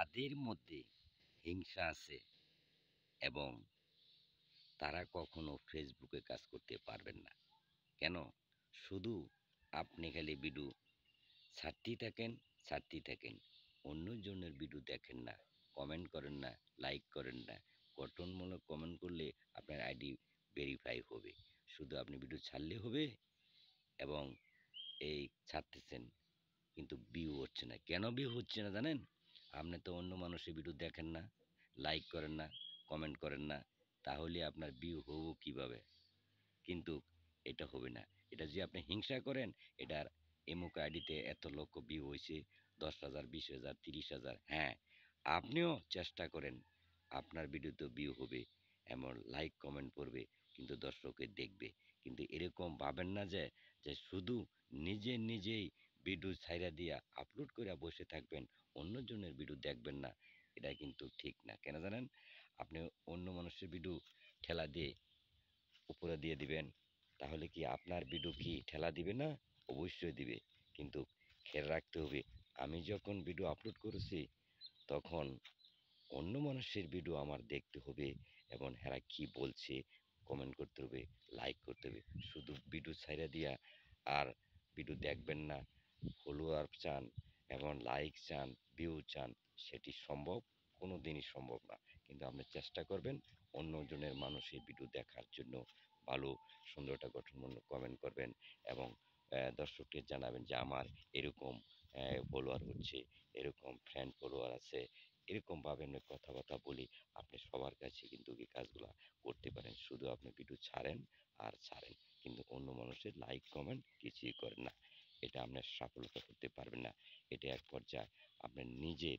যাদের মধ্যে হিংসা আছে এবং তারা কখনো ফেসবুকে কাজ করতে পারবেন না। কেন? শুধু আপনি খালি ভিডিও ছাড়তেই থাকেন। অন্যজনের ভিডিও দেখেন না, কমেন্ট করেন না, লাইক করেন না। গঠনমূলক কমেন্ট করলে আপনার আইডি ভেরিফাই হবে। শুধু আপনি ভিডিও ছাড়লে হবে এবং এই ছাড়তেছেন কিন্তু ভিউ হচ্ছে না। কেন ভিউ হচ্ছে না জানেন? আপনি তো অন্য মানুষের ভিডিও দেখেন না, লাইক করেন না, কমেন্ট করেন না। তাহলে আপনার ভিউ হবো কিভাবে? কিন্তু এটা হবে না। এটা যে আপনি হিংসা করেন, এটার এমুক আইডিতে এত লক্ষ ভিউ হয়েছে, 10,000, 20,000, 30,000। হ্যাঁ, আপনিও চেষ্টা করেন, আপনার ভিডিওতে ভিউ হবে, এমন লাইক কমেন্ট পড়বে, কিন্তু দর্শকে দেখবে। কিন্তু এরকম ভাবেন না যে শুধু নিজেই ভিডিও ছাইড়া দিয়া আপলোড করে বসে থাকবেন, অন্যজনের ভিডিও দেখবেন না। এটা কিন্তু ঠিক না। কেন জানেন? আপনি অন্য মানুষের ভিডিও ঠেলা দিয়ে উপরে দিয়ে দিবেন, তাহলে কি আপনার ভিডিও কি ঠেলা দিবে না? অবশ্যই দিবে। কিন্তু খেয়াল রাখতে হবে, আমি যখন ভিডিও আপলোড করেছি তখন অন্য মানুষের ভিডিও আমার দেখতে হবে এবং হেরা কি বলছে কমেন্ট করতে হবে, লাইক করতে হবে। শুধু ভিডিও ছাইড়া দিয়া আর ভিডিও দেখবেন না, ফলোয়ার চান এবং লাইক চান, ভিউ চান, সেটি সম্ভব কোনো দিনই সম্ভব না। কিন্তু আপনি চেষ্টা করবেন অন্যজনের মানুষের ভিডিও দেখার জন্য। ভালো সুন্দর একটা গঠনমূলক কমেন্ট করবেন এবং দর্শককে জানাবেন যে আমার এরকম ফলোয়ার হচ্ছে, এরকম ফ্রেন্ড ফলোয়ার আছে। এরকমভাবে আমি কথাবার্তা বলি, আপনি সবার কাছে কিন্তু এই কাজগুলা করতে পারেন। শুধু আপনি ভিডিও ছাড়েন আর ছাড়েন। কিন্তু অন্য মানুষের লাইক কমেন্ট কিছুই করেন না। এটা আপনার সফলতা করতে পারবেন না। এটা এক পর্যায়ে আপনার নিজের